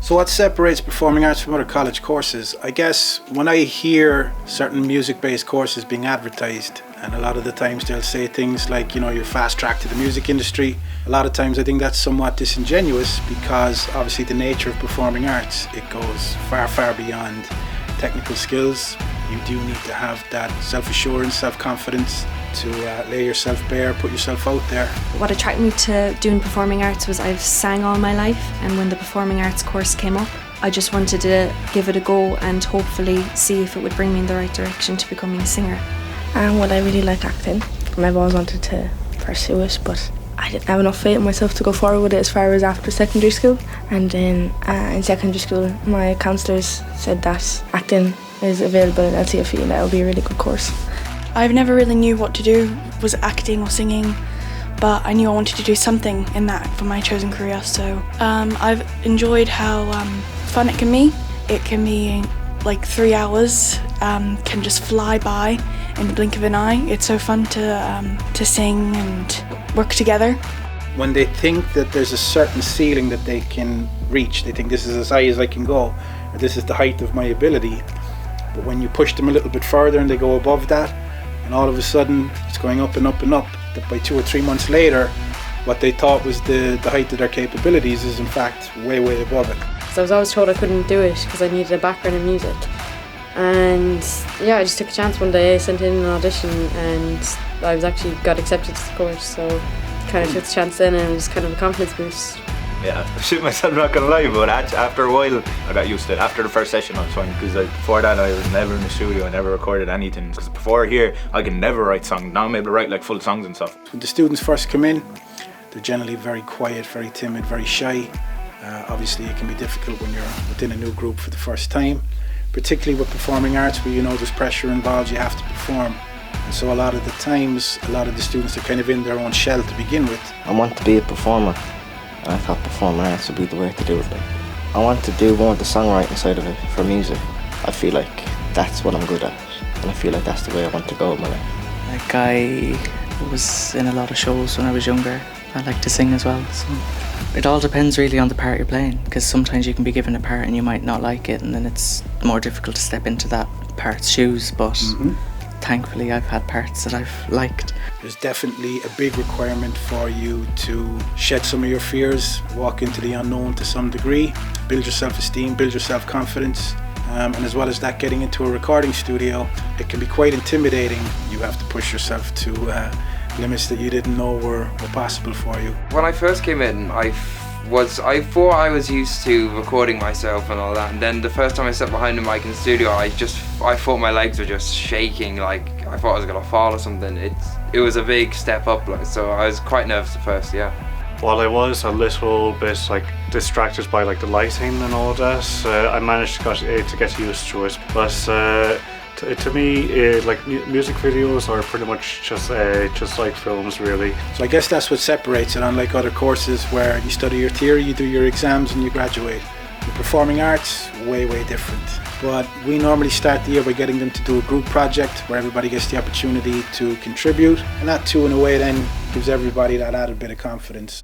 So what separates performing arts from other college courses? I guess when I hear certain music-based courses being advertised, and a lot of the times they'll say things like, you're fast track to the music industry. A lot of times I think that's somewhat disingenuous because obviously the nature of performing arts, it goes far, far beyond technical skills. You do need to have that self-assurance, self-confidence to lay yourself bare, put yourself out there. What attracted me to doing performing arts was I've sang all my life, and when the performing arts course came up, I just wanted to give it a go and hopefully see if it would bring me in the right direction to becoming a singer. Well, I really like acting, and I've always wanted to pursue it, but I didn't have enough faith in myself to go forward with it as far as after secondary school. And then in secondary school, my counsellors said that acting is available in LCFE and that would be a really good course. I've never really knew what to do, was it acting or singing, but I knew I wanted to do something in that for my chosen career. So I've enjoyed how fun it can be. It can be like 3 hours, can just fly by in the blink of an eye. It's so fun to sing and work together. When they think that there's a certain ceiling that they can reach, they think this is as high as I can go, or this is the height of my ability. But when you push them a little bit further and they go above that, and all of a sudden it's going up and up and up, that by 2 or 3 months later, what they thought was the height of their capabilities is in fact way, way above it. So I was always told I couldn't do it because I needed a background in music. And yeah, I just took a chance one day, I sent in an audition and I was actually got accepted to the course, so kind of took the chance then, and it was kind of a confidence boost. Yeah, I shoot myself, not gonna lie, but after a while I got used to it. After the first session I was fine, because before that I was never in the studio, I never recorded anything, because before here I could never write songs. Now I'm able to write like full songs and stuff. When the students first come in, they're generally very quiet, very timid, very shy. Obviously it can be difficult when you're within a new group for the first time, particularly with performing arts where there's pressure involved, you have to perform. And so a lot of the times, a lot of the students are kind of in their own shell to begin with. I want to be a performer, and I thought performing arts would be the way to do it. I want to do more of the songwriting side of it for music. I feel like that's what I'm good at, and I feel like that's the way I want to go in my life. Like, I was in a lot of shows when I was younger. I like to sing as well, so it all depends really on the part you're playing, because sometimes you can be given a part and you might not like it, and then it's more difficult to step into that part's shoes, but thankfully I've had parts that I've liked. There's definitely a big requirement for you to shed some of your fears, walk into the unknown to some degree, build your self-esteem, build your self-confidence, and as well as that, getting into a recording studio, it can be quite intimidating. You have to push yourself to limits that you didn't know were possible for you. When I first came in, I thought I was used to recording myself and all that, and then the first time I sat behind the mic in the studio, I thought my legs were just shaking, like I thought I was gonna fall or something. It was a big step up, like, so I was quite nervous at first, yeah. While I was a little bit distracted by the lighting and all that, I managed to get used to it. But to me, music videos are pretty much just like films, really. So I guess that's what separates it, unlike other courses where you study your theory, you do your exams and you graduate. The performing arts, way, way different. But we normally start the year by getting them to do a group project where everybody gets the opportunity to contribute, and that too in a way then gives everybody that added bit of confidence.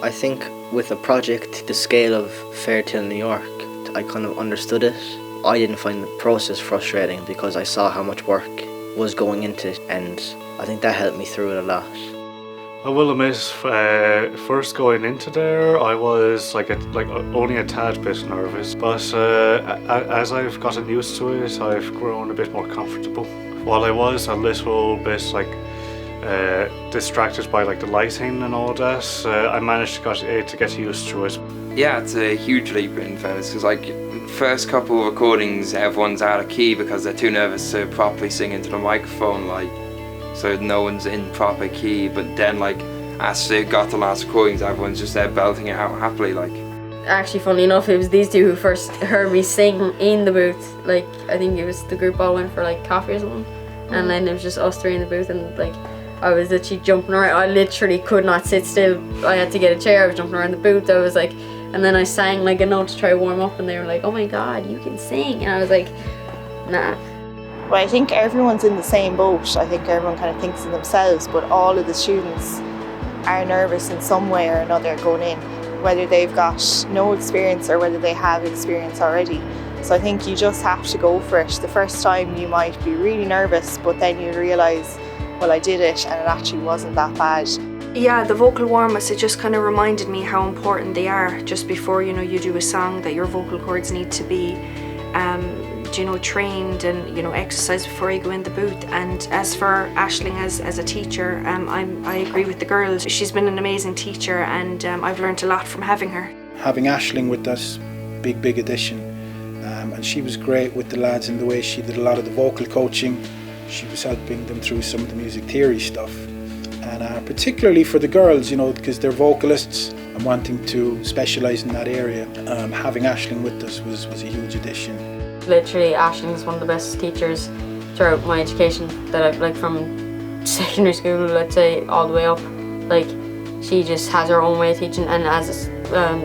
I think with a project the scale of Fairtale, New York, I kind of understood it. I didn't find the process frustrating because I saw how much work was going into it, and I think that helped me through it a lot. I will admit, first going into there, I was only a tad bit nervous, but as I've gotten used to it, I've grown a bit more comfortable. While I was a little bit distracted by the lighting and all that, I managed to get used to it. Yeah, it's a huge leap in fairness, because first couple of recordings everyone's out of key because they're too nervous to properly sing into the microphone, so no one's in proper key. But then as they got the last recordings, everyone's just there belting it out happily. Actually, funnily enough, it was these two who first heard me sing in the booth. I think it was the group all went for coffee or something, and then it was just us three in the booth, and I was literally jumping around. I literally could not sit still. I had to get a chair. I was jumping around the booth. I was and then I sang a note to try to warm up, and they were like, "Oh my God, you can sing!" And I was like, "Nah." But I think everyone's in the same boat. I think everyone kind of thinks of themselves, but all of the students are nervous in some way or another going in, whether they've got no experience or whether they have experience already. So I think you just have to go for it. The first time you might be really nervous, but then you realise, well, I did it and it actually wasn't that bad. Yeah, the vocal warm-ups, it just kind of reminded me how important they are just before, you know, you do a song, that your vocal cords need to be trained and, exercised before you go in the booth. And as for Aisling as a teacher, I agree with the girls. She's been an amazing teacher, and I've learned a lot from having her. Having Aisling with us, big addition. And she was great with the lads in the way she did a lot of the vocal coaching. She was helping them through some of the music theory stuff. And particularly for the girls, because they're vocalists and wanting to specialise in that area, having Aisling with us was a huge addition. Literally, Aisling is one of the best teachers throughout my education that I've, from secondary school, let's say, all the way up. She just has her own way of teaching, and as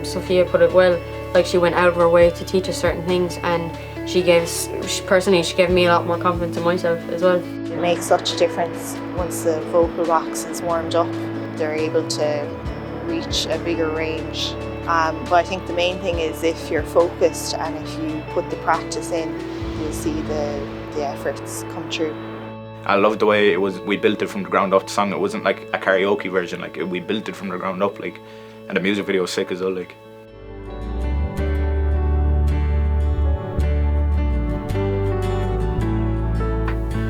Sophia put it well, she went out of her way to teach us certain things, and she gave me a lot more confidence in myself as well. It makes such a difference once the vocal box is warmed up. They're able to reach a bigger range. But I think the main thing is if you're focused and if you put the practice in, you'll see the efforts come true. I love the way we built it from the ground up. The song, it wasn't like a karaoke version, we built it from the ground up, and the music video was sick as well.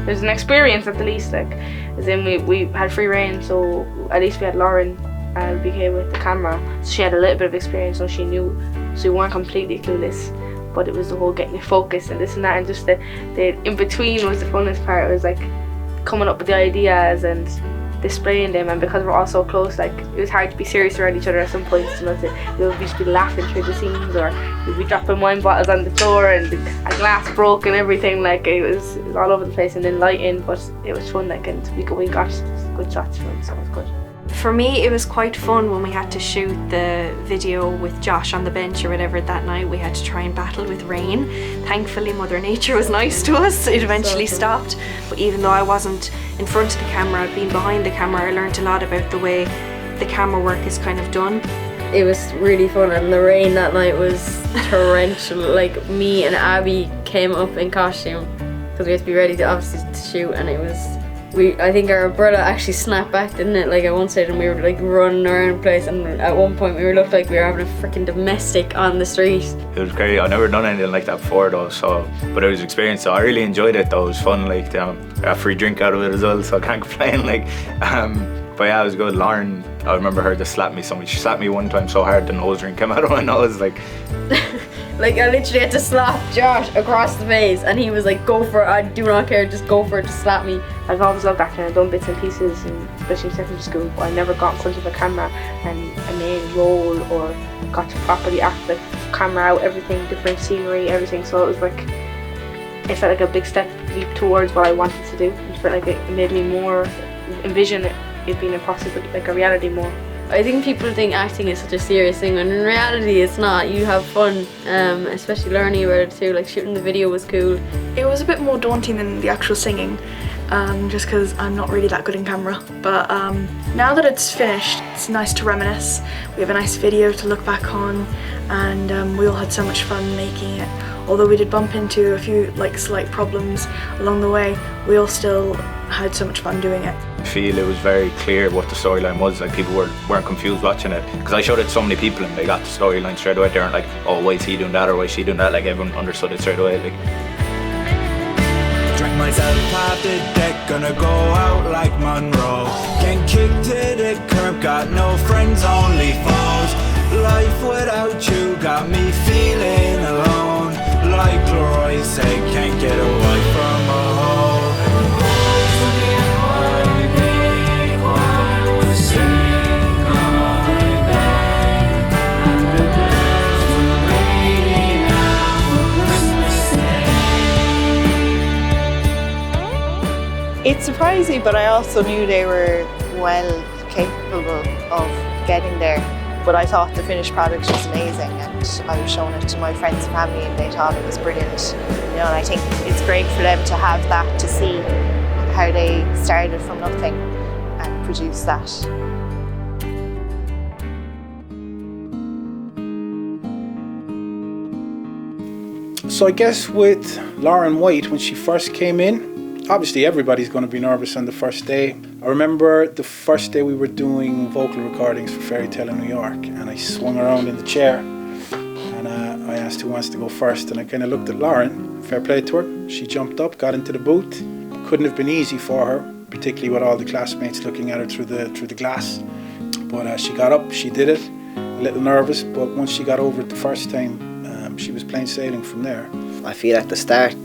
It was an experience at the least, as in we had free reign, so at least we had Lauren BK with the camera, so she had a little bit of experience, so she knew, so we weren't completely clueless, but it was the whole getting it focused and this and that, and just the in between was the funnest part. It was coming up with the ideas and displaying them, and because we're all so close, it was hard to be serious around each other at some points. We'll just be laughing through the scenes, or we'd be dropping wine bottles on the floor and a glass broke and everything. It was all over the place, and then lighting, but it was fun. And we got good shots from it, so it was good. For me, it was quite fun when we had to shoot the video with Josh on the bench or whatever that night. We had to try and battle with rain. Thankfully, Mother Nature was nice to us. It eventually stopped. But even though I wasn't in front of the camera, I'd been behind the camera, I learned a lot about the way the camera work is kind of done. It was really fun, and the rain that night was torrential. Me and Abby came up in costume because we had to be ready to shoot, and it was... I think our umbrella actually snapped back, didn't it? At one stage, and we were running around the place, and at one point we looked like we were having a freaking domestic on the street. It was great. I've never done anything like that before though, but it was an experience, so I really enjoyed it though. It was fun, I got a free drink out of it as well, so I can't complain. But yeah, it was good. Lauren, I remember her just slapped me so much. She slapped me one time so hard the nose ring came out of my nose. I literally had to slap Josh across the face, and he was go for it, I do not care, just go for it, just slap me. I've always loved acting. I've done bits and pieces, and especially in secondary school, but I never got in front of a camera and a main role, or got to properly act, camera out, everything, different scenery, everything. So it was it felt like a big leap towards what I wanted to do. It felt like it made me more envision it being a possible, a reality more. I think people think acting is such a serious thing, and in reality it's not. You have fun, especially learning about it too. Shooting the video was cool. It was a bit more daunting than the actual singing, just because I'm not really that good in camera. But now that it's finished, it's nice to reminisce. We have a nice video to look back on, and we all had so much fun making it. Although we did bump into a few slight problems along the way, we all still had so much fun doing it. I feel it was very clear what the storyline was. People weren't confused watching it, because I showed it to so many people and they got the storyline straight away. They weren't oh, why is he doing that, or why is she doing that? Everyone understood it straight away. Drank myself half the deck, gonna go out like Monroe. Getting kicked to the curb, got no friends, only foes. Life without you got me feeling alone. Like Leroy said, can't get away from a hole. It's surprising, but I also knew they were well capable of getting there. But I thought the finished product was amazing, and I was showing it to my friends and family and they thought it was brilliant. You know, and I think it's great for them to have that, to see how they started from nothing and produced that. So I guess with Lauren White, when she first came in, obviously everybody's going to be nervous on the first day. I remember the first day we were doing vocal recordings for Fairy Tale in New York, and I swung around in the chair and I asked who wants to go first, and I kind of looked at Lauren. Fair play to her. She jumped up, got into the booth. Couldn't have been easy for her, particularly with all the classmates looking at her through the glass. But she got up, she did it. A little nervous, but once she got over it the first time, she was plain sailing from there. I feel at the start,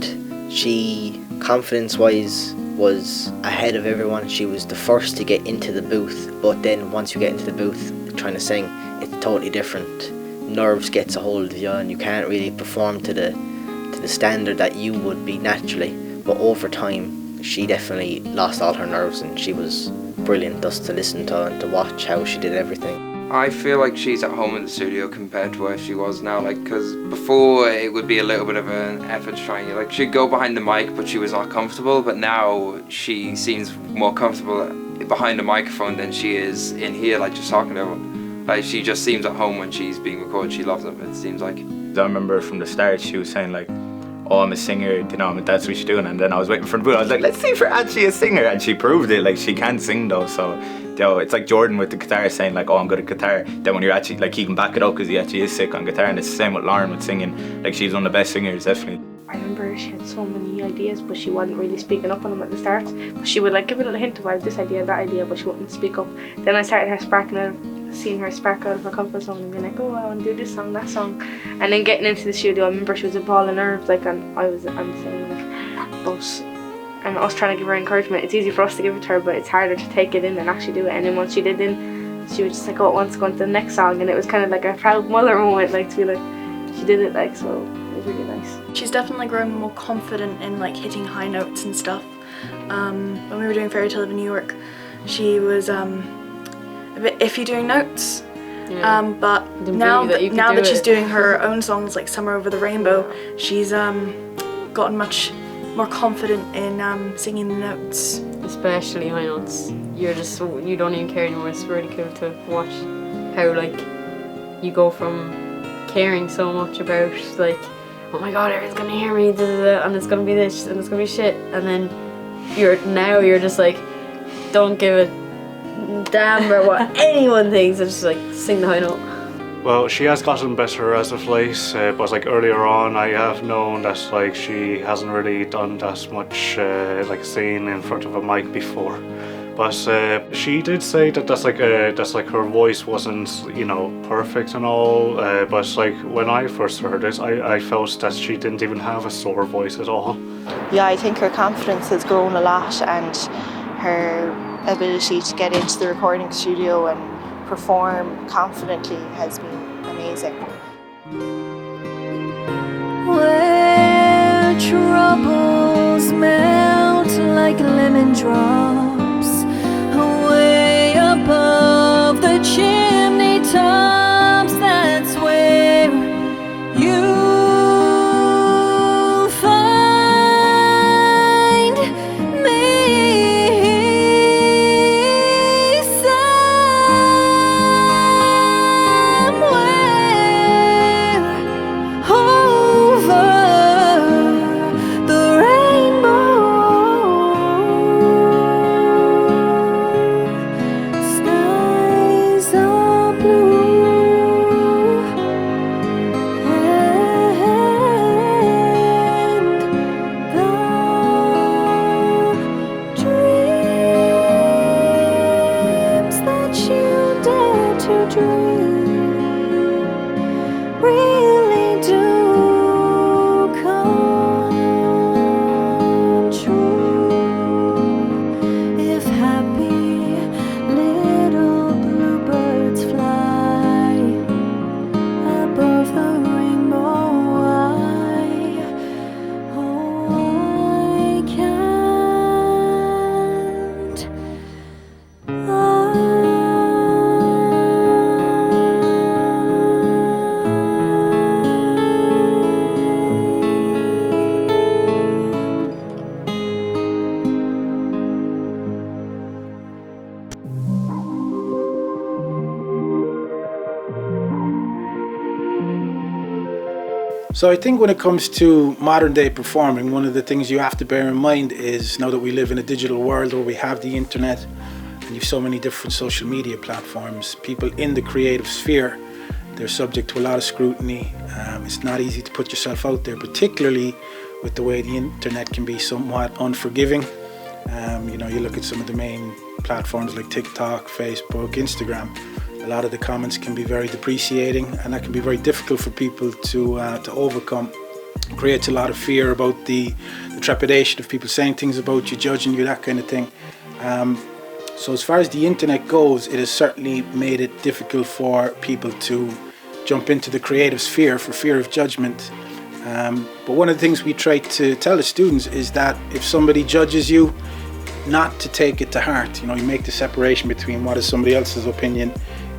she, confidence-wise, was ahead of everyone. She was the first to get into the booth, but then once you get into the booth trying to sing, it's totally different. Nerves gets a hold of you and you can't really perform to the standard that you would be naturally. But over time, she definitely lost all her nerves and she was brilliant just to listen to and to watch how she did everything. I feel like she's at home in the studio compared to where she was now, like, because before it would be a little bit of an effort to try and, like, she'd go behind the mic but she was not comfortable, but now she seems more comfortable behind the microphone than she is in here, like, just talking to everyone. Like, she just seems at home when she's being recorded. She loves it, it seems like. I remember from the start she was saying like, oh, I'm a singer, you know, that's what she's doing, and then I was waiting for the booth. I was like, let's see if you're actually a singer, and she proved it. Like, she can sing though, so you know, it's like Jordan with the guitar saying like, oh, I'm good at guitar. Then when you're actually like, he can back it up because he actually is sick on guitar, and it's the same with Lauren with singing. Like, she's one of the best singers, definitely. I remember she had so many ideas, but she wasn't really speaking up on them at the start. But she would like give a little hint of I have this idea, that idea, but she wouldn't speak up. Then I started seeing her spark out of her comfort zone and being like, oh, I want to do this song, that song. And then getting into the studio, I remember she was a ball of nerves, like, and I'm the same, like, but, and us trying to give her encouragement. It's easy for us to give it to her, but it's harder to take it in and actually do it. And then once she did, then she was just like, oh, it wants to go on to the next song, and it was kind of like a proud mother moment, like, to be like, she did it, like, so it was really nice. She's definitely growing more confident in like hitting high notes and stuff. When we were doing Fairy Tale in New York, she was a bit iffy doing notes. Yeah. But now that she's doing her own songs like Summer Over the Rainbow, she's gotten much more confident in singing the notes. Especially high notes. You don't even care anymore. It's really cool to watch how like you go from caring so much about like, oh my god, everyone's gonna hear me, and it's gonna be this and it's gonna be shit, and then you're just like, don't give a damn about what anyone thinks, and just like sing the high note. Well, she has gotten better as of late, but like earlier on I have known that like she hasn't really done that much like singing in front of a mic before. But she did say that that's like her voice wasn't, you know, perfect and all. But like when I first heard it, I felt that she didn't even have a sore voice at all. Yeah, I think her confidence has grown a lot, and her ability to get into the recording studio and perform confidently has been amazing. Where troubles melt like lemon drops, way above the chimney tops, that's where you'll find me. Skies So I think when it comes to modern day performing, one of the things you have to bear in mind is now that we live in a digital world where we have the internet and you've so many different social media platforms, people in the creative sphere, they're subject to a lot of scrutiny. It's not easy to put yourself out there, particularly with the way the internet can be somewhat unforgiving. You look at some of the main platforms like TikTok, Facebook, Instagram. A lot of the comments can be very depreciating, and that can be very difficult for people to overcome. It creates a lot of fear about the trepidation of people saying things about you, judging you, that kind of thing. So as far as the internet goes, it has certainly made it difficult for people to jump into the creative sphere for fear of judgment. But one of the things we try to tell the students is that if somebody judges you, not to take it to heart. You make the separation between what is somebody else's opinion.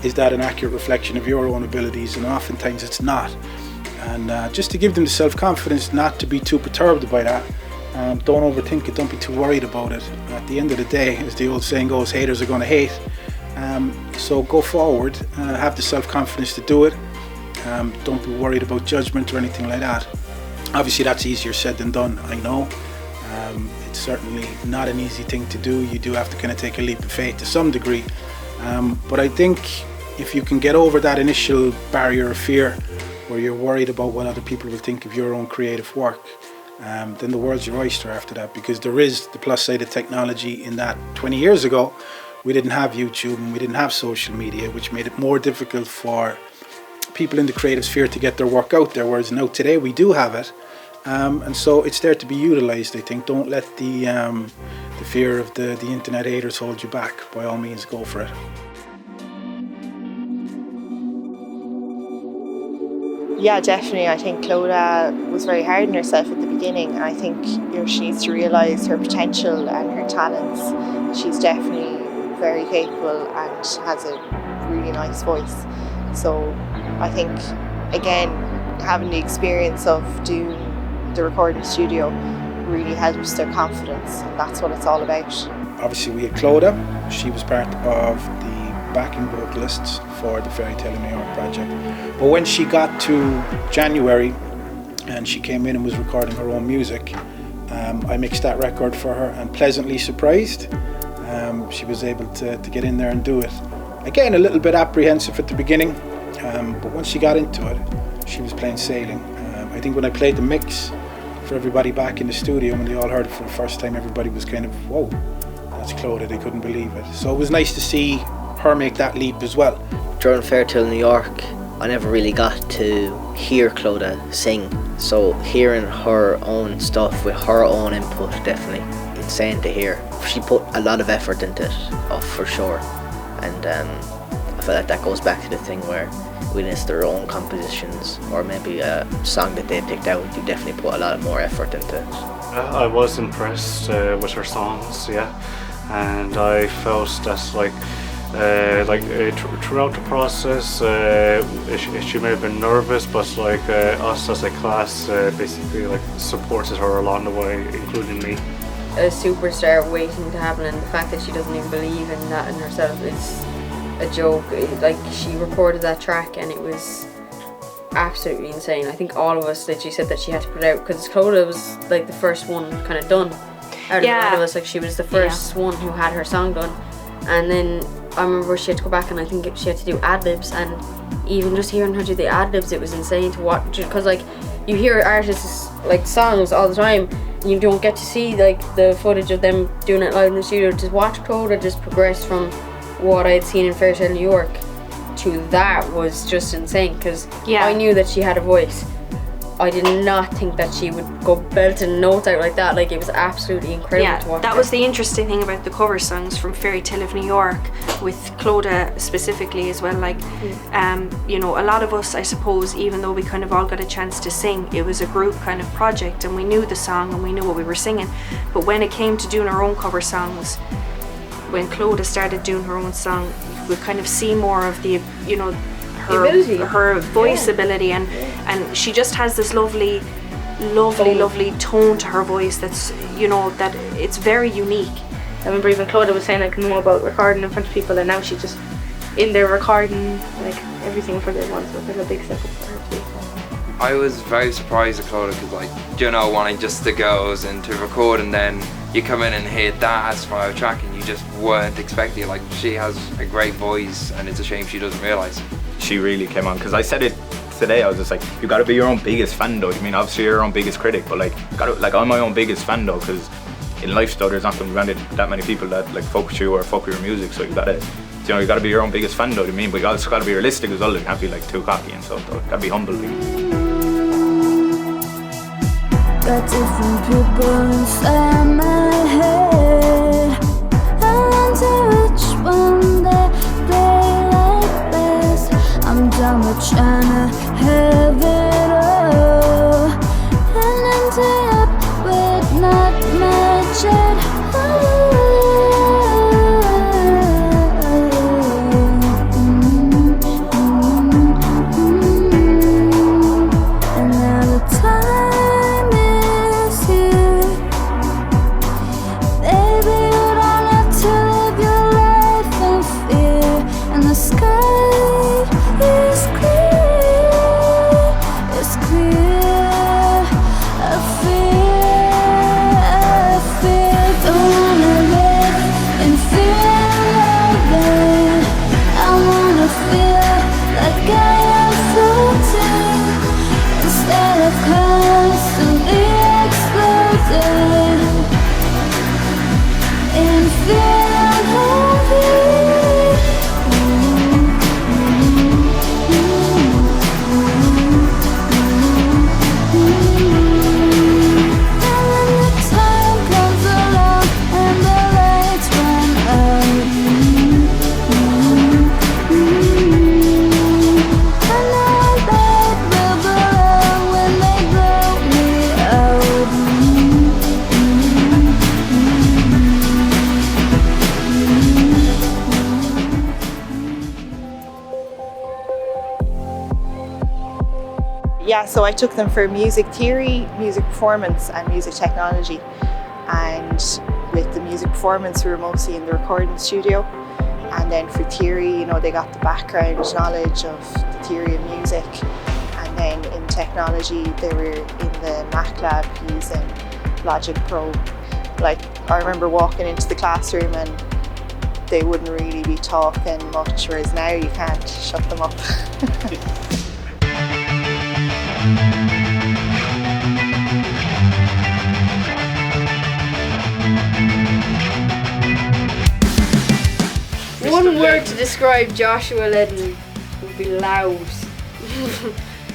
Is that an accurate reflection of your own abilities? And oftentimes it's not. And just to give them the self-confidence not to be too perturbed by that. Don't overthink it, don't be too worried about it. At the end of the day, as the old saying goes, haters are going to hate. So go forward, have the self-confidence to do it. Don't be worried about judgment or anything like that. Obviously that's easier said than done, I know. It's certainly not an easy thing to do. You do have to kind of take a leap of faith to some degree. But I think if you can get over that initial barrier of fear where you're worried about what other people will think of your own creative work, then the world's your oyster after that, because there is the plus side of technology in that 20 years ago we didn't have YouTube and we didn't have social media, which made it more difficult for people in the creative sphere to get their work out there, whereas now today we do have it. And so it's there to be utilized, I think. Don't let the fear of the internet haters hold you back. By all means, go for it. Yeah, definitely. I think Clodagh was very hard on herself at the beginning. I think she needs to realise her potential and her talents. She's definitely very capable and has a really nice voice. So I think, again, having the experience of doing the recording studio really helps their confidence, and that's what it's all about. Obviously we had Clodagh. She was part of the backing vocalists for the Fairy Tale in New York project. But when she got to January and she came in and was recording her own music, I mixed that record for her and pleasantly surprised. She was able to get in there and do it. Again, a little bit apprehensive at the beginning, but once she got into it, she was plain sailing. I think when I played the mix for everybody back in the studio, when they all heard it for the first time, everybody was kind of, whoa, that's Clodagh, they couldn't believe it. So it was nice to see her make that leap as well. During Fairy Tale New York, I never really got to hear Clodagh sing. So hearing her own stuff with her own input, definitely insane to hear. She put a lot of effort into it, for sure. And I feel like that goes back to the thing where when it's their own compositions or maybe a song that they picked out, you definitely put a lot more effort into it. I was impressed with her songs, and I felt that throughout the process, she may have been nervous, but us as a class basically supported her along the way, including me. A superstar waiting to happen, and the fact that she doesn't even believe in that in herself is a joke. She recorded that track and it was absolutely insane. I think all of us, that she said that she had to put it out because Clodagh was the first one kind of done out of all of us. She was the first one who had her song done, and then I remember she had to go back and I think she had to do ad-libs, and even just hearing her do the ad-libs, it was insane to watch, because you hear artists songs all the time and you don't get to see the footage of them doing it live in the studio. To watch Clodagh just progress from what I had seen in Fairy Tale New York to that was just insane, because I knew that she had a voice. I did not think that she would go belting notes out like that. It was absolutely incredible to watch. That was the interesting thing about the cover songs from Fairy Tale of New York, with Clodagh specifically as well. A lot of us, I suppose, even though we kind of all got a chance to sing, it was a group kind of project, and we knew the song and we knew what we were singing. But when it came to doing our own cover songs, when Clodagh started doing her own song, we kind of see more of the, her voice ability, and she just has this lovely tone to her voice that's, that it's very unique. I remember even Clodagh was saying more about recording in front of people, and now she's just in there recording everything for the once. So it's a big step up for her too. I was very surprised at Claudia because, like, you know, wanting just the girls and to record, and then you come in and hear that as my track and you just weren't expecting it. Like, she has a great voice and it's a shame she doesn't realise. She really came on, because I said it today, I was just like, you gotta be your own biggest fan though. I mean, obviously you're your own biggest critic, but like, I'm my own biggest fan though, because in life though, there's not going to be that many people that like fuck with you or fuck with your music, so you gotta be your own biggest fan though, I mean, but you also gotta be realistic as well. You can't be like too cocky and stuff though. You gotta be humble. Got different people inside my head. I wonder which one they play like this. I'm done with trying to have it all and end up with not much at all. And now the time is here. Baby, you don't have to live your life in fear. And the sky is clear, it's clear. I feel, don't wanna live in fear again. I wanna feel like I am floating instead of constantly exploding in fear heavy. Yeah, so I took them for music theory, music performance and music technology. And with the music performance we were mostly in the recording studio, and then for theory, you know, they got the background knowledge of the theory of music, and then in technology they were in the Mac lab using Logic Pro. Like, I remember walking into the classroom and they wouldn't really be talking much, whereas now you can't shut them up. One word to describe Joshua Ledden would be loud.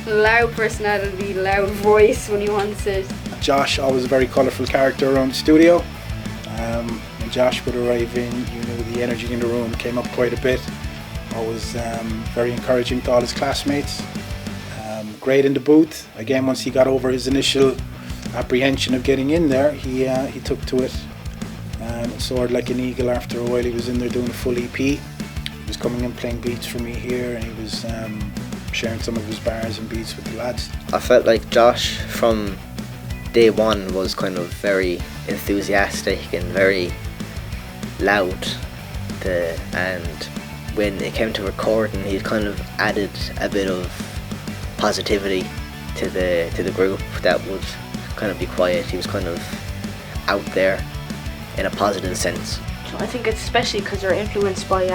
Loud personality, loud voice when he wants it. Josh, always a very colourful character around the studio. When Josh would arrive in, you knew the energy in the room came up quite a bit. Always very encouraging to all his classmates. Great in the booth. Again, once he got over his initial apprehension of getting in there, he took to it. Soared like an eagle after a while. He was in there doing a full EP. He was coming in playing beats for me here, and he was sharing some of his bars and beats with the lads. I felt like Josh from day one was kind of very enthusiastic and very loud. And when it came to recording, he kind of added a bit of positivity to the group that would kind of be quiet. He was kind of out there in a positive sense. I think it's especially because they're influenced by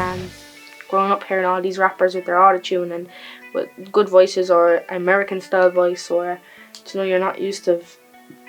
growing up hearing all these rappers with their autotune and with good voices or American style voice, or you're not used to,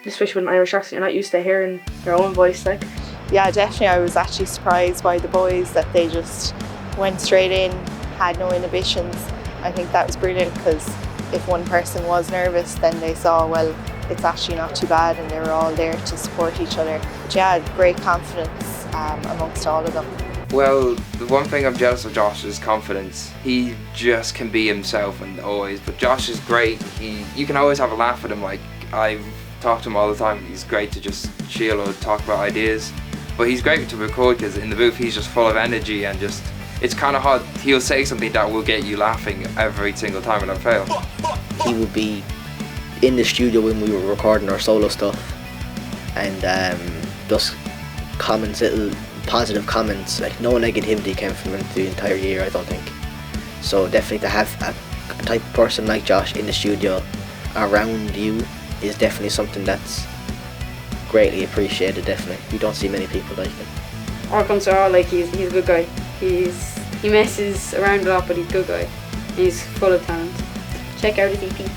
especially with an Irish accent, you're not used to hearing their own voice. Like, yeah, definitely. I was actually surprised by the boys that they just went straight in, had no inhibitions. I think that was brilliant, because if one person was nervous, then they saw, well, it's actually not too bad, and they were all there to support each other. But yeah, great confidence amongst all of them. Well, the one thing I'm jealous of Josh is confidence. He just can be himself, and always. But Josh is great. You can always have a laugh with him. Like, I talk to him all the time. He's great to just chill or talk about ideas. But he's great to record, because in the booth he's just full of energy, and just, it's kind of hard. He'll say something that will get you laughing every single time without fail. He would be in the studio when we were recording our solo stuff, and just comments, little positive comments, like no negativity came from him the entire year, I don't think. So definitely to have a type of person like Josh in the studio around you is definitely something that's greatly appreciated. Definitely, you don't see many people like him. All comes to all, like he's a good guy. He messes around a lot, but he's a good guy. He's full of talent. Check out his EP.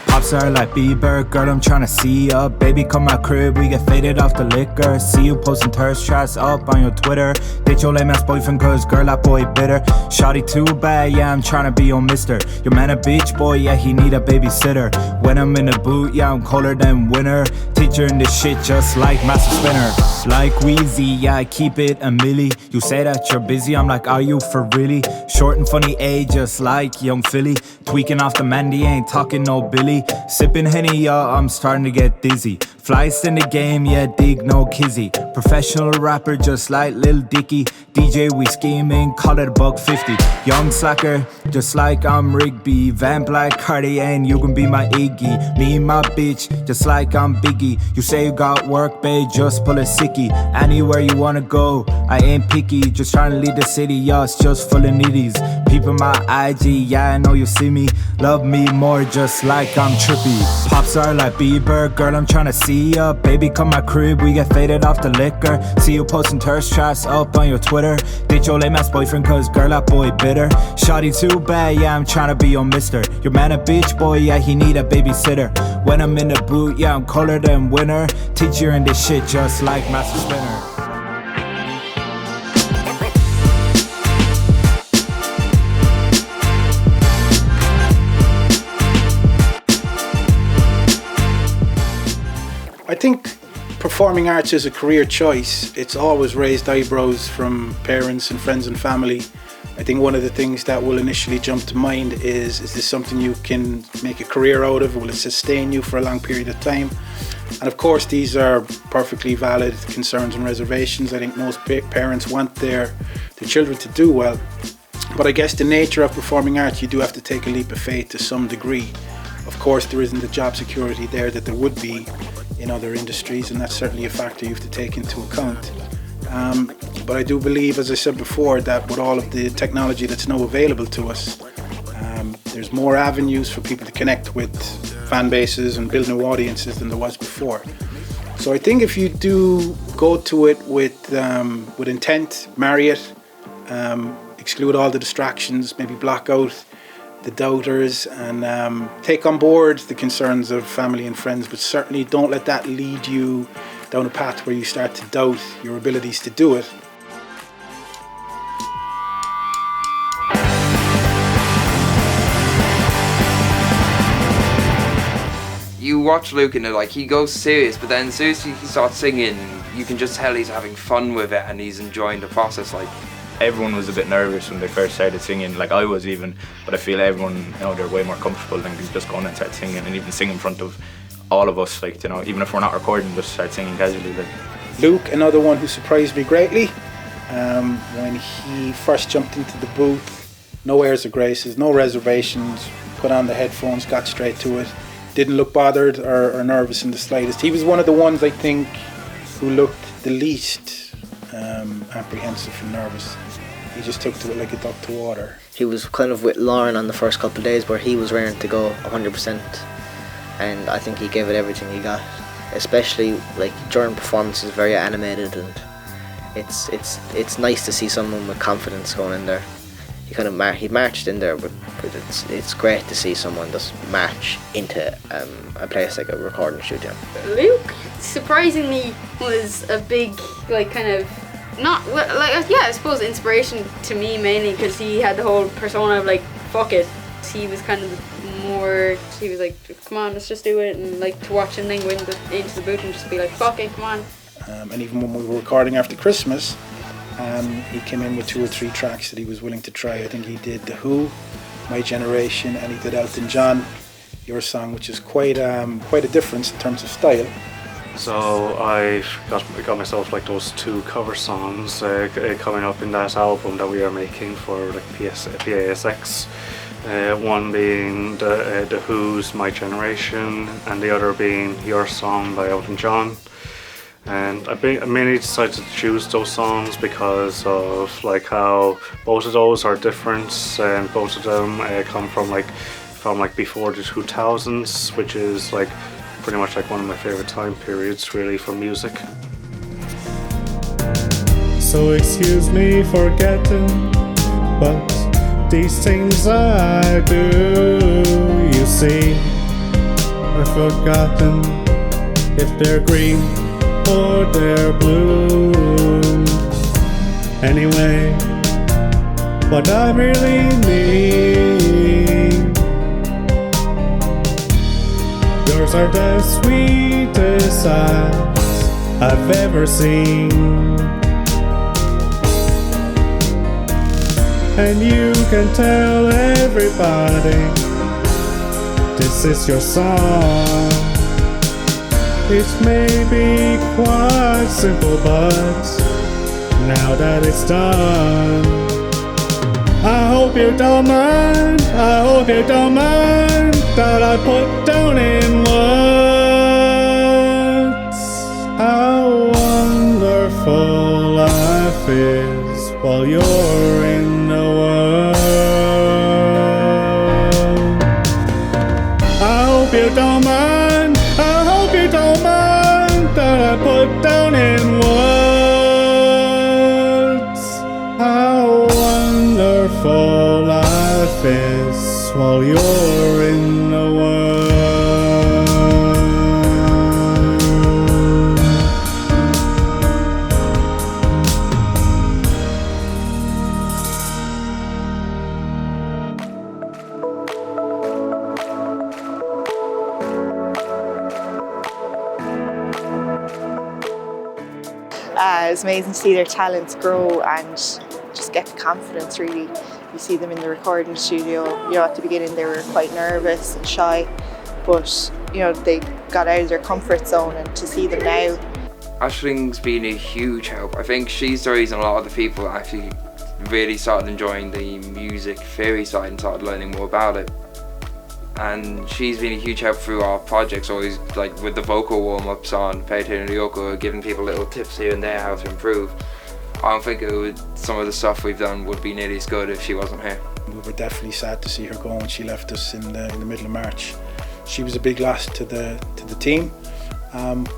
Pops are like Bieber, girl, I'm tryna see ya. Baby, come my crib, we get faded off the liquor. See you posting thirst traps up on your Twitter. Date your lame ass boyfriend, cause girl, that boy bitter. Shawty too bad, yeah, I'm tryna be your mister. Your man a bitch boy, yeah, he need a babysitter. When I'm in the boot, yeah, I'm colder than winter. Teacher in this shit just like Master Spinner. Like Wheezy, yeah, I keep it a milli. You say that you're busy, I'm like, are you for really? Short and funny age, just like young Philly. Tweaking off the Mandy, ain't talking no Billy. Sipping Henny, yeah, I'm starting to get dizzy. Flyest in the game, yeah, dig no kizzy. Professional rapper, just like Lil Dicky. DJ, we scheming, call it $1.50. Young slacker, just like I'm Rigby. Vamp like Cartier, and you can be my Iggy. Me and my bitch, just like I'm Biggie. You say you got work, babe, just pull a sickie. Anywhere you wanna go, I ain't picky. Just trying to lead the city, yeah, it's just full of needies. People my IG, yeah, I know you see me. Love me more, just like I'm trippy. Pops are like Bieber, girl, I'm tryna see ya. Baby, come my crib, we get faded off the liquor. See you posting thirst traps up on your Twitter. Date your lame ass boyfriend, cause girl, that boy bitter. Shawty too bad, yeah, I'm tryna be your mister. Your man a bitch boy, yeah, he need a babysitter. When I'm in the boot, yeah, I'm colder than winter. Teacher in this shit, just like Master Spinner. I think performing arts is a career choice. It's always raised eyebrows from parents and friends and family. I think one of the things that will initially jump to mind is this something you can make a career out of? Will it sustain you for a long period of time? And of course, these are perfectly valid concerns and reservations. I think most parents want their children to do well. But I guess the nature of performing arts, you do have to take a leap of faith to some degree. Of course, there isn't the job security there that there would be in other industries, and that's certainly a factor you have to take into account. But I do believe, as I said before, that with all of the technology that's now available to us, there's more avenues for people to connect with fan bases and build new audiences than there was before. So I think if you do go to it with intent, marry it, exclude all the distractions, maybe block out the doubters, and take on board the concerns of family and friends, but certainly don't let that lead you down a path where you start to doubt your abilities to do it. You watch Luke and like he goes serious, but then as soon as he starts singing, you can just tell he's having fun with it and he's enjoying the process. Like, everyone was a bit nervous when they first started singing, like I was even, but I feel everyone, you know, they're way more comfortable than just going and start singing, and even sing in front of all of us, like, you know, even if we're not recording, just start singing casually. Like. Luke, another one who surprised me greatly, when he first jumped into the booth, no airs or graces, no reservations, put on the headphones, got straight to it, didn't look bothered or nervous in the slightest. He was one of the ones, I think, who looked the least apprehensive and nervous. He just took to it like a duck to water. He was kind of with Lauren on the first couple of days where he was raring to go 100%, and I think he gave it everything he got, especially like during performances, very animated, and it's nice to see someone with confidence going in there. He kind of he marched in there, but it's great to see someone just march into a place like a recording studio. Luke, surprisingly, was a big, like, kind of, not, like, yeah, I suppose inspiration to me mainly because he had the whole persona of, like, fuck it. He was kind of more, he was like, come on, let's just do it, and like to watch him then go into the booth and just be like, fuck it, come on. And even when we were recording after Christmas, he came in with 2 or 3 tracks that he was willing to try. I think he did The Who, My Generation, and he did Elton John, Your Song, which is quite a difference in terms of style. So I got myself like those 2 cover songs coming up in that album that we are making for like PASX. One being the Who's My Generation, and the other being Your Song by Elton John. And I mainly decided to choose those songs because of like how both of those are different, and both of them come from before the 2000s, which is like pretty much like one of my favorite time periods really for music. So excuse me for getting, but these things I do, you see, are forgotten if they're green or they're blue. Anyway, what I really need, yours are the sweetest eyes I've ever seen. And you can tell everybody this is your song. It may be quite simple, but now that it's done, I hope you don't mind, I hope you don't mind that I put down in words how wonderful life is while you're in the world. I hope you don't mind, I hope you don't mind that I put down in words how wonderful life is while you're in the world. It's amazing to see their talents grow and just get the confidence, really. You see them in the recording studio, you know, at the beginning they were quite nervous and shy, but you know, they got out of their comfort zone, and to see them now. Aisling's been a huge help. I think she's the reason a lot of the people actually really started enjoying the music theory side and started learning more about it. And she's been a huge help through our projects, always like with the vocal warm-ups on Fairy Tale in New York, or giving people little tips here and there how to improve. I don't think some of the stuff we've done would be nearly as good if she wasn't here. We were definitely sad to see her go when she left us in the middle of March. She was a big loss to the team,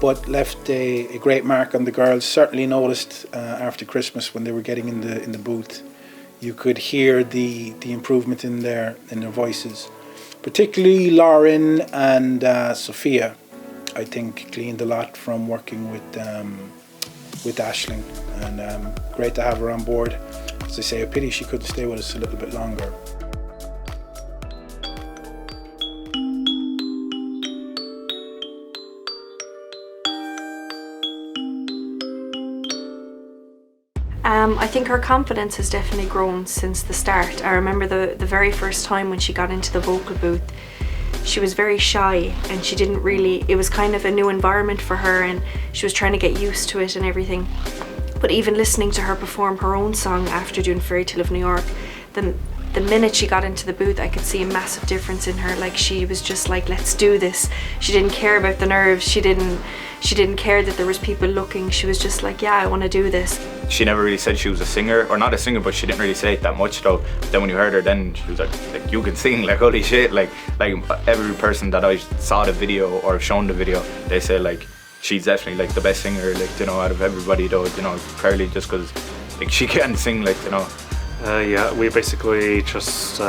but left a great mark on the girls. Certainly noticed after Christmas when they were getting in the booth, you could hear the improvement in their voices. Particularly Lauren and Sophia, I think, gleaned a lot from working with Aisling, and great to have her on board. As I say, a pity she couldn't stay with us a little bit longer. I think her confidence has definitely grown since the start. I remember the very first time when she got into the vocal booth, she was very shy and she didn't really, it was kind of a new environment for her and she was trying to get used to it and everything. But even listening to her perform her own song after doing Fairy Tale of New York, the minute she got into the booth, I could see a massive difference in her. Like, she was just like, let's do this. She didn't care about the nerves. She didn't care that there was people looking. She was just like, yeah, I want to do this. She never really said she was a singer, or not a singer, but she didn't really say it that much though. Then when you heard her, then she was like you can sing, like holy shit. Like every person that I saw the video or shown the video, they say like she's definitely like the best singer, like, you know, out of everybody though, you know, purely just because like she can sing, like, you know. Yeah, we basically just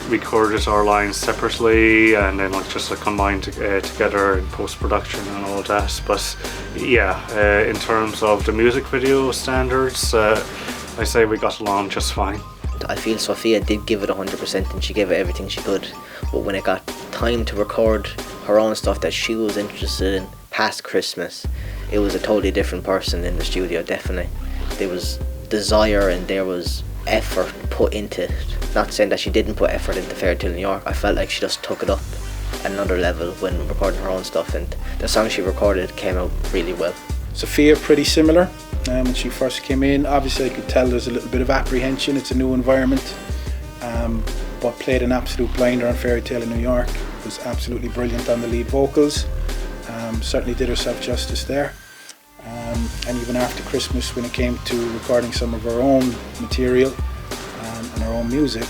recorded our lines separately and then just combined together in post-production and all that. But yeah, in terms of the music video standards, I say we got along just fine. I feel Sophia did give it 100% and she gave it everything she could, but when it got time to record her own stuff that she was interested in past Christmas, it was a totally different person in the studio. Definitely there was desire and there was effort put into it. Not saying that she didn't put effort into Fairy Tale New York. I felt like she just took it up another level when recording her own stuff, and the song she recorded came out really well. Sophia, pretty similar. When she first came in, obviously I could tell there's a little bit of apprehension. It's a new environment, but played an absolute blinder on Fairy Tale in New York. Was absolutely brilliant on the lead vocals. certainly did herself justice there. And even after Christmas, when it came to recording some of her own material and her own music,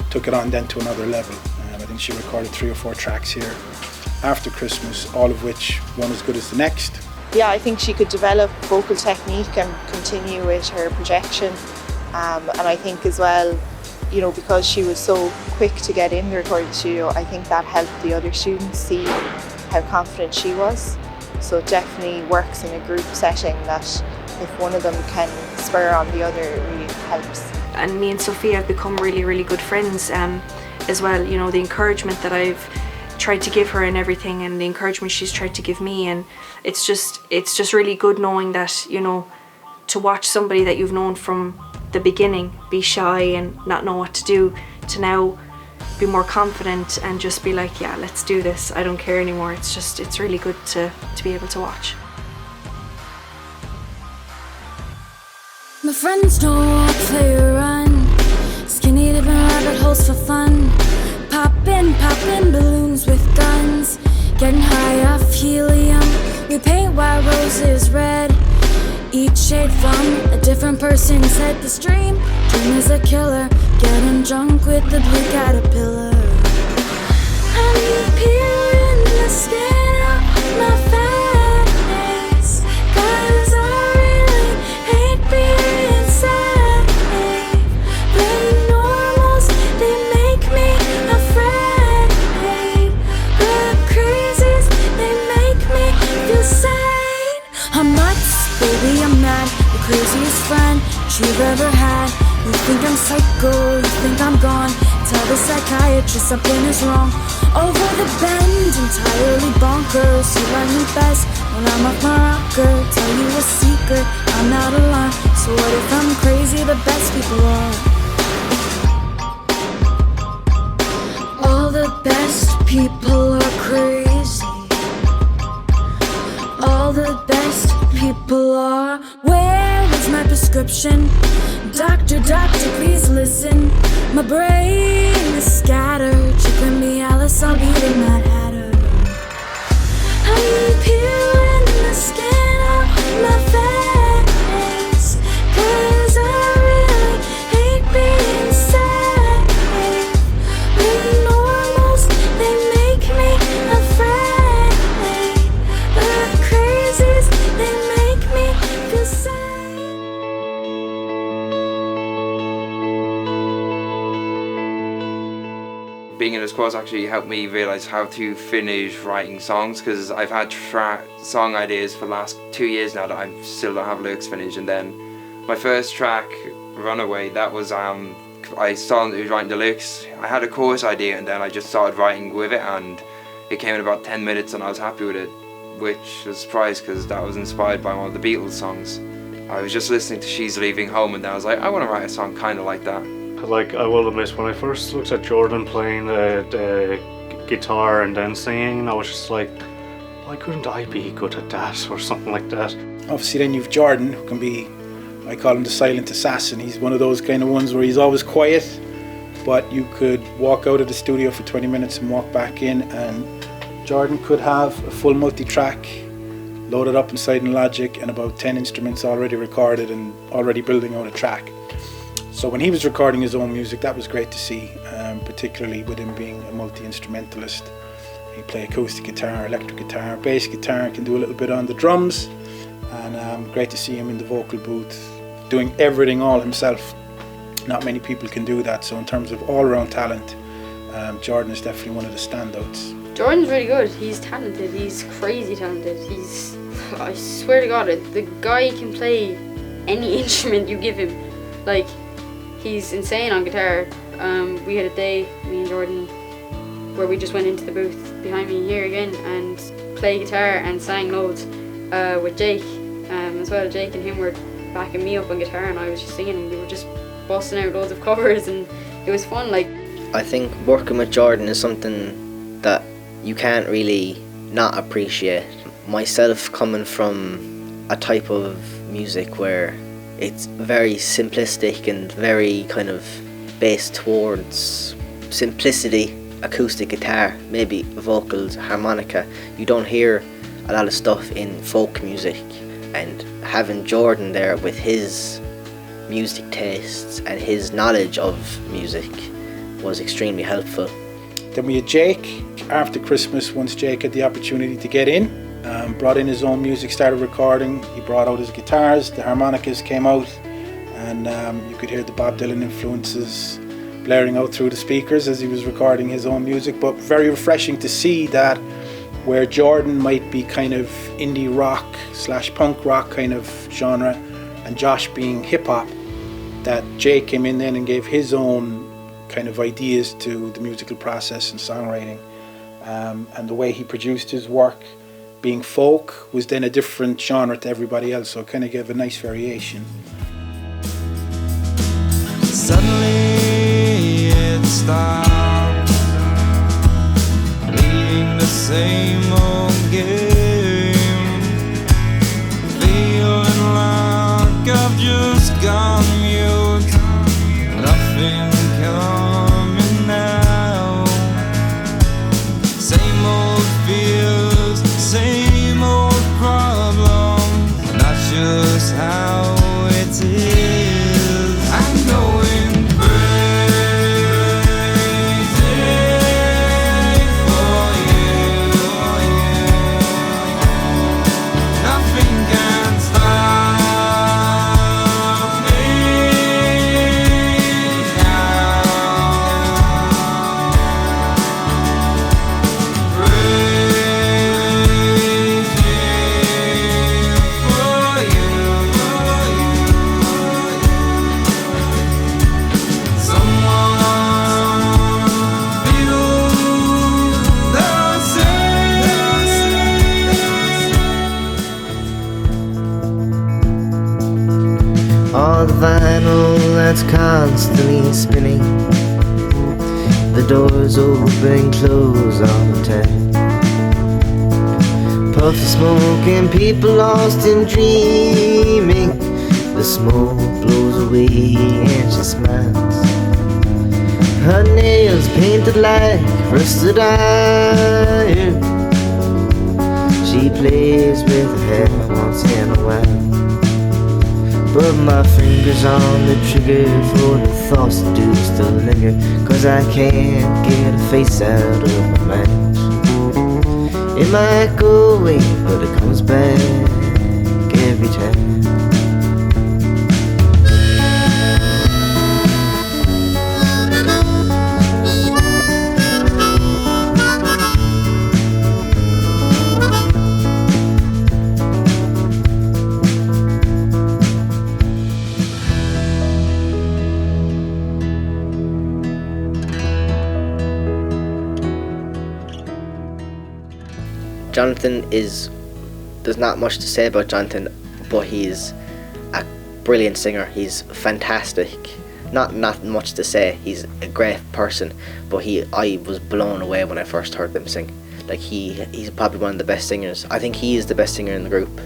took it on then to another level. I think she recorded 3 or 4 tracks here after Christmas, all of which one as good as the next. Yeah, I think she could develop vocal technique and continue with her projection. And I think as well, you know, because she was so quick to get in the recording studio, I think that helped the other students see how confident she was. So it definitely works in a group setting that if one of them can spur on the other, it really helps. And me and Sophia have become really, really good friends as well. You know, the encouragement that I've tried to give her and everything, and the encouragement she's tried to give me, and it's just really good knowing that, you know, to watch somebody that you've known from the beginning be shy and not know what to do, to now be more confident and just be like, yeah, let's do this, I don't care anymore. It's really good to be able to watch. My friends know I play a run, skinny dipping rabbit holes for fun, popping balloons with guns, getting high off helium. We paint white roses red, each shade from a different person's head. The dream is a killer, getting drunk with the blue caterpillar. I'm peeling the skin off my face, 'cause I really hate being sad. The normals, they make me afraid. The crazies, they make me feel sane. I'm nuts, baby, I'm mad, the craziest friend you've ever had. You think I'm psycho, you think I'm gone. Tell the psychiatrist something is wrong. Over the bend, entirely bonkers. You like me best when I'm off my rocker. Tell you a secret, I'm not alone. So what if I'm crazy? The best people are. All the best people are crazy. All the best people are. Where is my prescription? Doctor, please listen. My brain is scattered. You can be Alice, I'll be the Mad Hatter. I'm peeling the skin off my face, 'cause I really hate being sad. The normals, they make me afraid. The crazies, they make me feel sad. Being in this course actually helped me realise how to finish writing songs, because I've had song ideas for the last 2 years now that I still don't have lyrics finished. And then my first track, Runaway, that was I started writing the lyrics. I had a chorus idea and then I just started writing with it, and it came in about 10 minutes and I was happy with it, which was a surprise because that was inspired by one of the Beatles songs. I was just listening to She's Leaving Home and then I was like, I want to write a song kind of like that. Like, I will admit, when I first looked at Jordan playing the guitar and then singing, I was just like, why couldn't I be good at that or something like that? Obviously then you've Jordan, who can be, I call him the silent assassin. He's one of those kind of ones where he's always quiet, but you could walk out of the studio for 20 minutes and walk back in, and Jordan could have a full multi-track loaded up inside in Logic and about 10 instruments already recorded and already building out a track. So when he was recording his own music, that was great to see, particularly with him being a multi-instrumentalist. He play acoustic guitar, electric guitar, bass guitar, can do a little bit on the drums, and great to see him in the vocal booth doing everything all himself. Not many people can do that, so in terms of all-around talent, Jordan is definitely one of the standouts. Jordan's really good. He's talented. He's crazy talented. I swear to God, the guy can play any instrument you give him. Like, he's insane on guitar. We had a day, me and Jordan, where we just went into the booth behind me here again and played guitar and sang loads with Jake as well. Jake and him were backing me up on guitar and I was just singing, and we were just busting out loads of covers, and it was fun. Like, I think working with Jordan is something that you can't really not appreciate. Myself, coming from a type of music where it's very simplistic and very kind of based towards simplicity, acoustic guitar, maybe vocals, harmonica. You don't hear a lot of stuff in folk music, and having Jordan there with his music tastes and his knowledge of music was extremely helpful. Then we had Jake. After Christmas, once Jake had the opportunity to get in, brought in his own music, started recording. He brought out his guitars, the harmonicas came out, and you could hear the Bob Dylan influences blaring out through the speakers as he was recording his own music. But very refreshing to see that where Jordan might be kind of indie rock / punk rock kind of genre, and Josh being hip hop, that Jake came in then and gave his own kind of ideas to the musical process and songwriting, and the way he produced his work, being folk, was then a different genre to everybody else, so it kind of gave a nice variation. Suddenly it stopped, playing the same old game, feeling like I've just gone mute, nothing coming now, same old fears, same old problems, that's just how it is. I'm going crazy for you, nothing can stop me now. All the vinyl that's constantly spinning, the doors open and close all the time. Puff of smoke and people lost in dreaming. The smoke blows away and she smiles. Her nails painted like rusted iron. She plays with her hair once in a while. But my fingers on the trigger for the thoughts that do still linger, 'cause I can't get a face out of my mind. It might go away, but it comes back every time. Jonathan there's not much to say about Jonathan, but he's a brilliant singer. He's fantastic. Not much to say. He's a great person, but I was blown away when I first heard him sing. Like he's probably one of the best singers. I think he is the best singer in the group.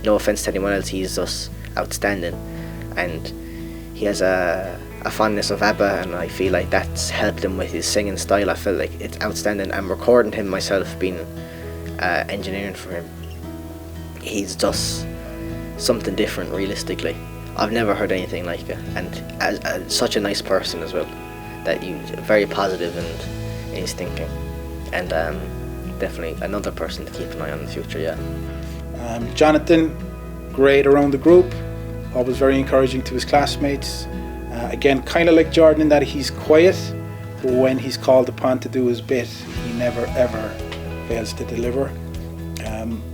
No offense to anyone else, he's just outstanding. And he has a fondness of ABBA, and I feel like that's helped him with his singing style. I feel like it's outstanding. I'm recording him myself, being engineering for him. He's just something different realistically. I've never heard anything like it, and as such a nice person as well, that you very positive and in his thinking, and definitely another person to keep an eye on in the future. Yeah. Jonathan, great around the group, always very encouraging to his classmates. Again, kind of like Jordan in that he's quiet, but when he's called upon to do his bit, he never ever fails to deliver.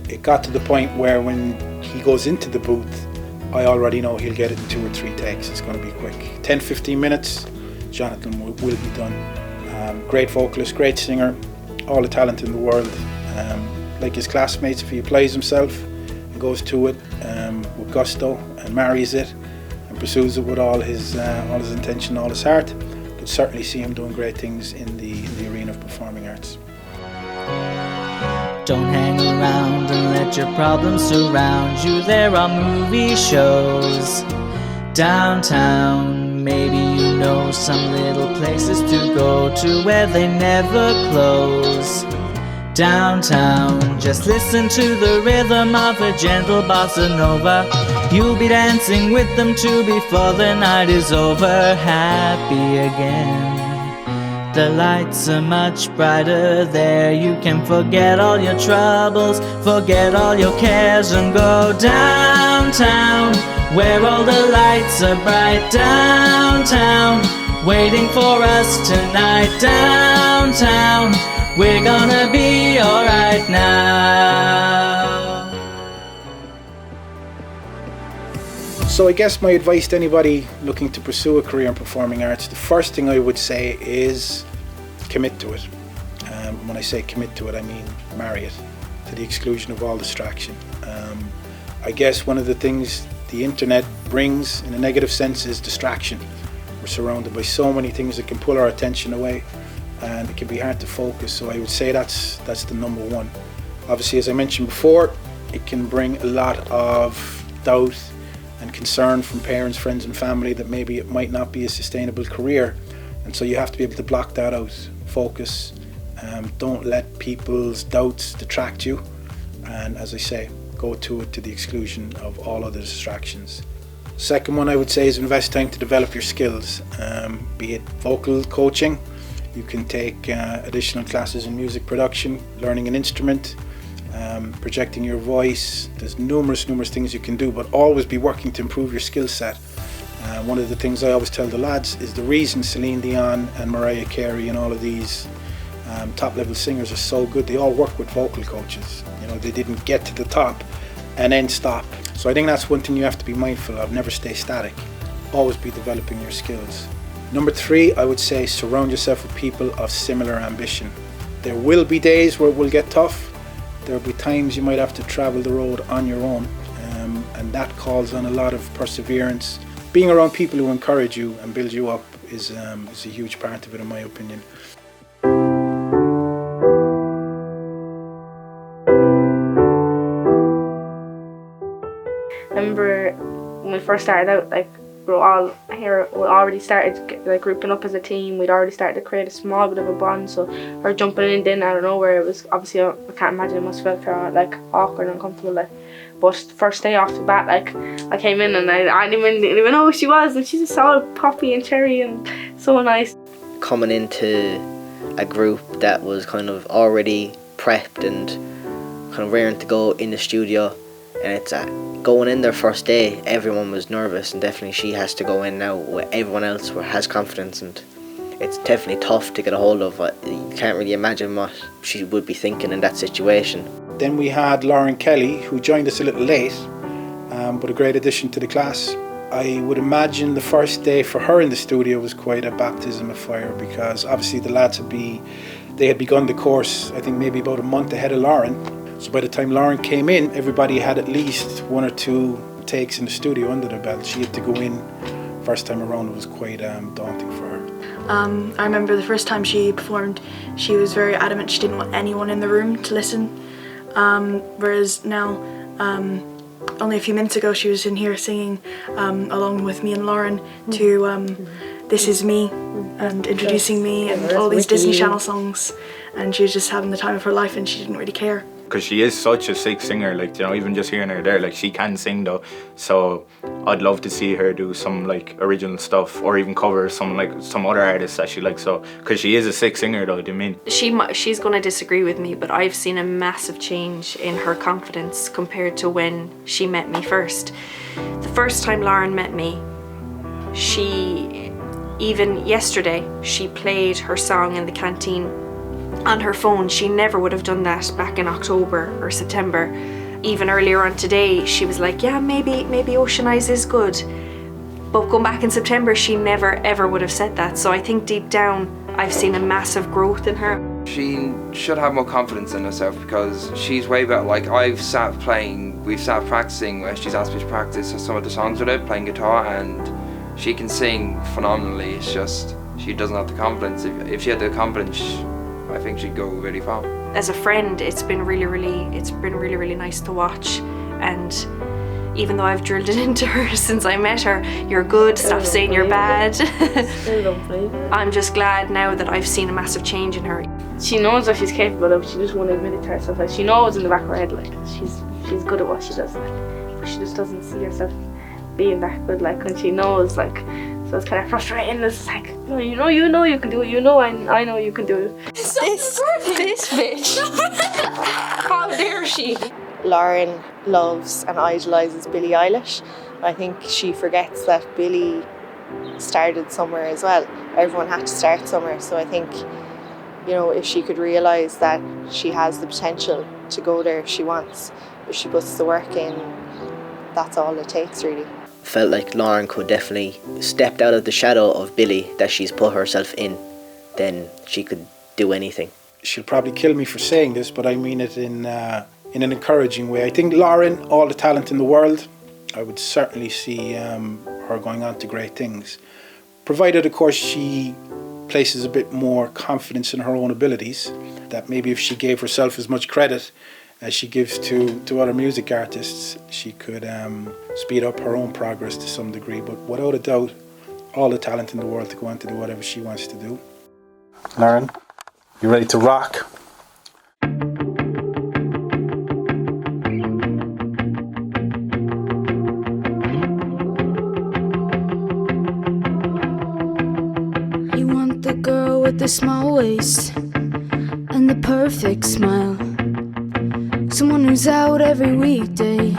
It got to the point where when he goes into the booth, I already know he'll get it in 2 or 3 takes. It's going to be quick. 10-15 minutes, Jonathan will be done. Great vocalist, great singer, all the talent in the world. Like his classmates, if he applies himself and goes to it with gusto and marries it and pursues it with all his intention, all his heart, could certainly see him doing great things in the arena of performing arts. Don't hang around and let your problems surround you. There are movie shows downtown. Maybe you know some little places to go to where they never close. downtown. Just listen to the rhythm of a gentle bossa nova. You'll be dancing with them too before the night is over. Happy again. The lights are much brighter there. You can forget all your troubles, forget all your cares, and go downtown, where all the lights are bright. Downtown, waiting for us tonight. Downtown, we're gonna be alright now. So I guess my advice to anybody looking to pursue a career in performing arts, the first thing I would say is commit to it. When I say commit to it, I mean marry it to the exclusion of all distraction. I guess one of the things the internet brings in a negative sense is distraction. We're surrounded by so many things that can pull our attention away, and it can be hard to focus. So I would say that's the number one. Obviously, as I mentioned before, it can bring a lot of doubt and concern from parents, friends and family that maybe it might not be a sustainable career, and so you have to be able to block that out, focus, don't let people's doubts detract you, and as I say, go to it to the exclusion of all other distractions. Second one I would say is invest time to develop your skills, be it vocal coaching. You can take additional classes in music production, learning an instrument, projecting your voice. There's numerous things you can do, but always be working to improve your skill set. One of the things I always tell the lads is the reason Celine Dion and Mariah Carey and all of these top level singers are so good, they all work with vocal coaches. You know, they didn't get to the top and then stop. So I think that's one thing you have to be mindful of. Never stay static, always be developing your skills. Number 3, I would say surround yourself with people of similar ambition. There will be days where it will get tough. There will be times you might have to travel the road on your own, and that calls on a lot of perseverance. Being around people who encourage you and build you up is a huge part of it, in my opinion. I remember when we first started out, like we already started like grouping up as a team. We'd already started to create a small bit of a bond. So we're jumping in then out of nowhere. It was obviously, I can't imagine, it must have felt like awkward and uncomfortable. Like, but the first day off the bat, like I came in and I didn't even know who she was, and she's just all poppy and cherry and so nice. Coming into a group that was kind of already prepped and kind of raring to go in the studio, and it's going in their first day, everyone was nervous, and definitely she has to go in now where everyone else has confidence, and it's definitely tough to get a hold of. You can't really imagine what she would be thinking in that situation. Then we had Lauren Kelly, who joined us a little late, but a great addition to the class. I would imagine the first day for her in the studio was quite a baptism of fire, because obviously the lads had begun the course, I think maybe about a month ahead of Lauren. So by the time Lauren came in, everybody had at least 1 or 2 takes in the studio under their belt. She had to go in first time around. It was quite daunting for her. I remember the first time she performed, she was very adamant she didn't want anyone in the room to listen. Whereas now, only a few minutes ago, she was in here singing along with me and Lauren to This Is Me and introducing me and all these Disney Channel songs, and she was just having the time of her life, and she didn't really care. Because she is such a sick singer, like, you know, even just hearing her there, like, she can sing though, so I'd love to see her do some like original stuff, or even cover some other artists that she likes, so, because she is a sick singer though, do you mean? She's going to disagree with me, but I've seen a massive change in her confidence compared to when she met me first. The first time Lauren met me, even yesterday, she played her song in the canteen on her phone. She never would have done that back in October or September. Even earlier on today, she was like, yeah, maybe Ocean Eyes is good. But going back in September, she never ever would have said that. So I think deep down, I've seen a massive growth in her. She should have more confidence in herself, because she's way better. Like, we've sat practicing where she's asked me to practice some of the songs with her, playing guitar, and she can sing phenomenally. It's just, she doesn't have the confidence. If she had the confidence, I think she'd go really far. As a friend, it's been really nice to watch, and even though I've drilled it into her since I met her, you're good, stop saying you're bad. I'm just glad now that I've seen a massive change in her. she knows what she's capable of, she just won't admit it to herself. Like, she knows in the back of her head, like, she's good at what she does, like, but she just doesn't see herself being that good, like, and she knows, like, so it's kind of frustrating. It's like, no, you know you can do it, I know you can do it. This bitch. How dare she? Lauren loves and idolises Billie Eilish. I think she forgets that Billie started somewhere as well. Everyone had to start somewhere, so I think, you know, if she could realise that she has the potential to go there if she wants, if she puts the work in, that's all it takes, really. Felt like Lauren could definitely stepped out of the shadow of Billie that she's put herself in, then she could do anything. She'll probably kill me for saying this, but I mean it in an encouraging way. I think Lauren, all the talent in the world, I would certainly see her going on to great things, provided of course she places a bit more confidence in her own abilities, that maybe if she gave herself as much credit as she gives to other music artists, she could speed up her own progress to some degree. But without a doubt, all the talent in the world to go on to do whatever she wants to do. Lauren, you ready to rock? You want the girl with the small waist and the perfect smile, someone who's out every weekday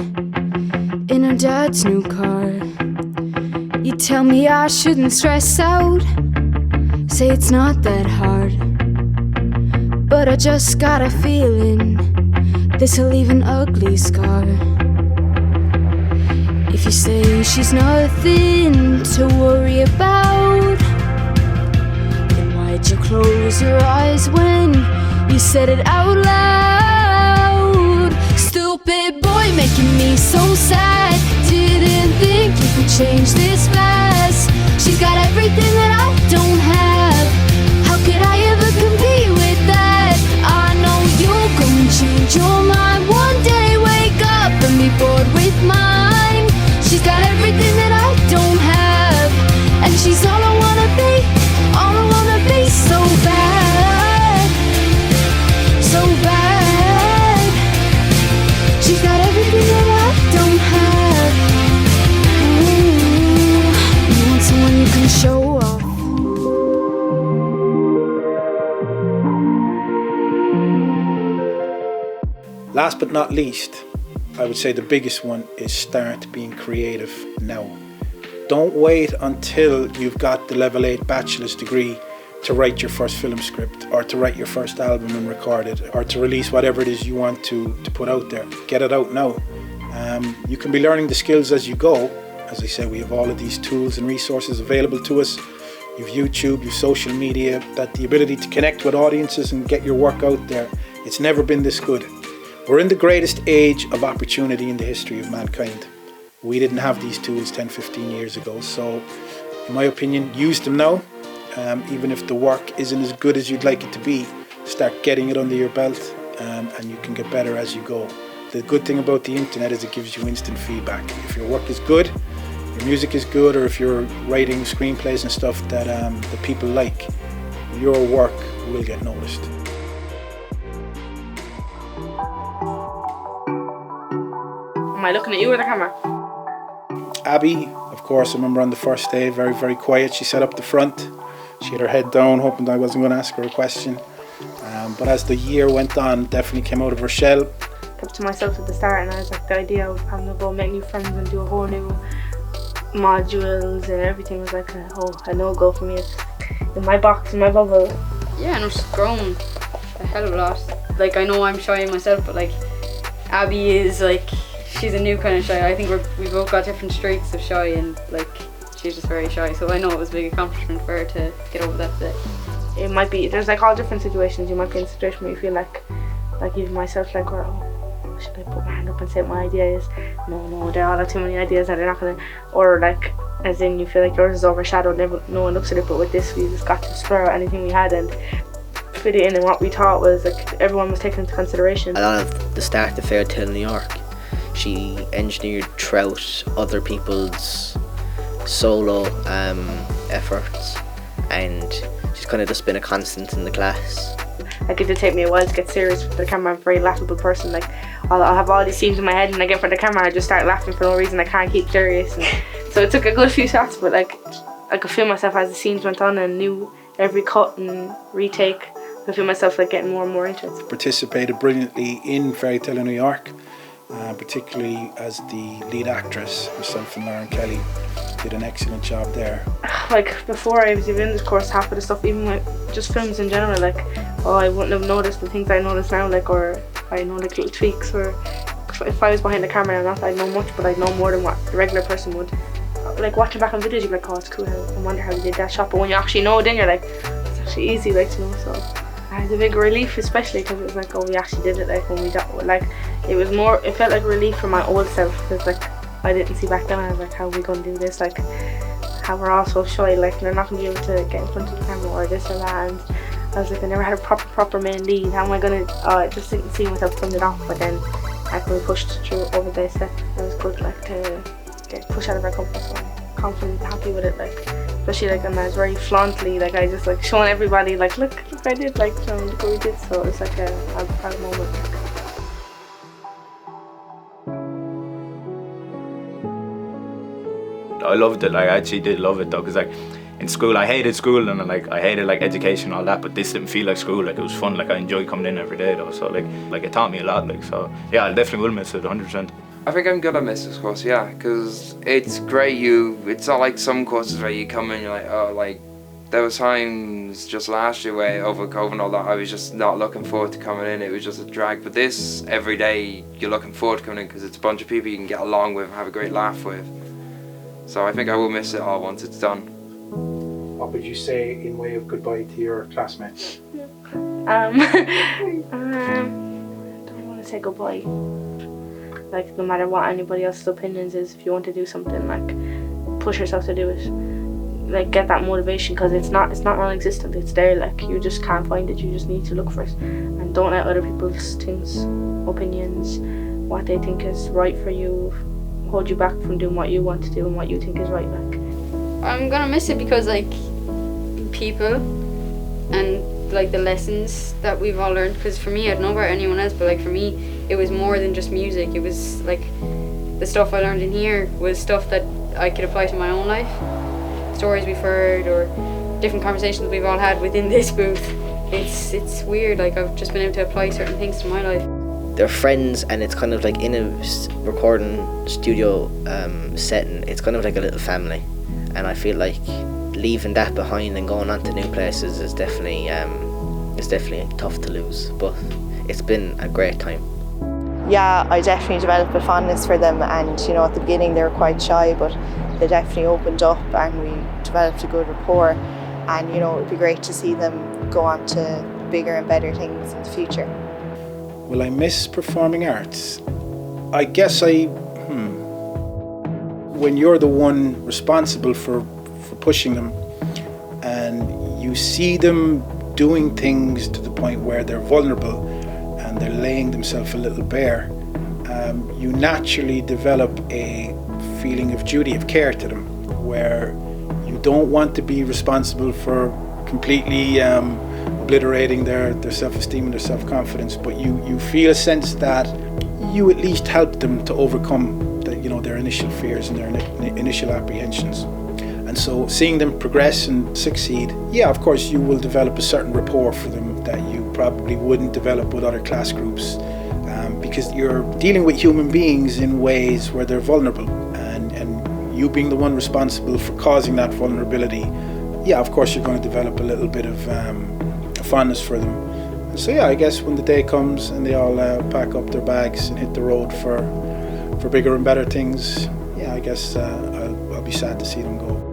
in her dad's new car. You tell me I shouldn't stress out, say it's not that hard, but I just got a feeling this'll leave an ugly scar. If you say she's nothing to worry about, then why'd you close your eyes when you said it out loud? Stupid boy making me so sad, didn't think you could change this fast. She's got everything that I don't have, how could I ever compete with that? I know you're gonna change your mind one day, wake up and be bored with mine. She's got everything that I don't have, and she's all I wanna be, so bad, so bad. She's got everything that I don't have. You want someone you can show off. Last but not least, I would say the biggest one is start being creative now. Don't wait until you've got the level 8 bachelor's degree to write your first film script, or to write your first album and record it, or to release whatever it is you want to put out there. Get it out now. You can be learning the skills as you go. As I said, we have all of these tools and resources available to us. You've YouTube, you've social media, that the ability to connect with audiences and get your work out there. It's never been this good. We're in the greatest age of opportunity in the history of mankind. We didn't have these tools 10, 15 years ago. So, in my opinion, use them now. Even if the work isn't as good as you'd like it to be, start getting it under your belt, and you can get better as you go. The good thing about the internet is it gives you instant feedback. If your work is good, your music is good, or if you're writing screenplays and stuff that people like, your work will get noticed. Am I looking at you or the camera? Abby, of course, I remember on the first day, very, very quiet. She sat up the front. She had her head down, hoping I wasn't going to ask her a question. But as the year went on, definitely came out of her shell. Kept to myself at the start, and I was like, the idea of having to go make new friends and do a whole new modules and everything was like a no-go for me. It's in my box, in my bubble. Yeah, and I've grown a hell of a lot. Like, I know I'm shy myself, but like, Abby is like, she's a new kind of shy. I think we both got different streaks of shy, and like, she's just very shy. So I know it was a big accomplishment for her to get over that bit. It might be, there's like all different situations. You might be in a situation where you feel like even myself, like, should I put my hand up and say what my idea is? No, there are all too many ideas that they're not gonna, or like, as in you feel like yours is overshadowed, no one looks at it, but with this we just got to spur out anything we had and fit it in, and what we thought was like everyone was taken into consideration. A lot of the start of Fairtail New York, she engineered throughout other people's solo efforts, and she's kind of just been a constant in the class. Like, it did take me a while to get serious with the camera. I'm a very laughable person. Like, I'll have all these scenes in my head and I get in front of the camera and I just start laughing for no reason. I can't keep serious. And so it took a good few shots, but like, I could feel myself as the scenes went on and knew every cut and retake. I could feel myself like getting more and more into it. Participated brilliantly in Fairy Tale in New York, particularly as the lead actress. Herself and Lauren Kelly did an excellent job there. Like, before I was even in this course, half of the stuff, even with just films in general, like, I wouldn't have noticed the things I notice now, like, or I know like little tweaks, or if I was behind the camera and not, I'd know much, but I'd know more than what the regular person would. Like, watching back on videos, you're like, oh, it's cool, I wonder how they did that shot, but when you actually know, then you're like, it's actually easy, like, to know. So it was a big relief, especially because it was like, oh, we actually did it. Like, when we got, like, it felt like relief for my old self, because like, I didn't see back then. I was like, how are we going to do this? Like, how we're all so shy, like, they're not going to be able to get in front of the camera or this or that. And I was like, I never had a proper main lead. How am I going to, I just didn't see myself putting it off. But then after we pushed through over the step, it was good, like, to get pushed out of our comfort zone. Confident, happy with it, like, especially like, and I was very flauntly, like, I just like showing everybody, like, look I did, like, look what we did. So it was like a proud moment. I loved it. Like, I actually did love it though, because like in school I hated school and like I hated like education and all that, but this didn't feel like school. Like, it was fun. Like, I enjoyed coming in every day though, so like it taught me a lot. Like, so yeah, I definitely will miss it 100%. I think I'm gonna miss this course, yeah, because it's great. It's not like some courses where you come in, you're like, oh, like, there was times just last year where over COVID and all that, I was just not looking forward to coming in. It was just a drag. But this, every day, you're looking forward to coming in because it's a bunch of people you can get along with and have a great laugh with. So I think I will miss it all once it's done. What would you say in way of goodbye to your classmates? I don't want to say goodbye. Like, no matter what anybody else's opinions is, if you want to do something, like, push yourself to do it. Like, get that motivation, because it's not non-existent. It's there. Like, you just can't find it. You just need to look for it, and don't let other people's things, opinions, what they think is right for you, hold you back from doing what you want to do and what you think is right. Like, I'm gonna miss it because, like, people and like the lessons that we've all learned. Because for me, I don't know about anyone else, but like for me, it was more than just music. It was like the stuff I learned in here was stuff that I could apply to my own life. Stories we've heard or different conversations we've all had within this booth. It's weird, like, I've just been able to apply certain things to my life. They're friends, and it's kind of like in a recording studio setting, it's kind of like a little family, and I feel like leaving that behind and going on to new places is definitely tough to lose, but it's been a great time. Yeah, I definitely developed a fondness for them, and you know, at the beginning they were quite shy, but they definitely opened up and we developed a good rapport, and you know, it would be great to see them go on to bigger and better things in the future. Will I miss performing arts? I guess when you're the one responsible for pushing them and you see them doing things to the point where they're vulnerable and they're laying themselves a little bare, you naturally develop a feeling of duty of care to them, where you don't want to be responsible for completely obliterating their self-esteem and their self-confidence, but you feel a sense that you at least help them to overcome their initial fears and their initial apprehensions. And so seeing them progress and succeed, yeah, of course you will develop a certain rapport for them that you probably wouldn't develop with other class groups, because you're dealing with human beings in ways where they're vulnerable, and you being the one responsible for causing that vulnerability, yeah, of course you're going to develop a little bit of a fondness for them. And so yeah, I guess when the day comes and they all pack up their bags and hit the road for bigger and better things, yeah, I guess I'll be sad to see them go.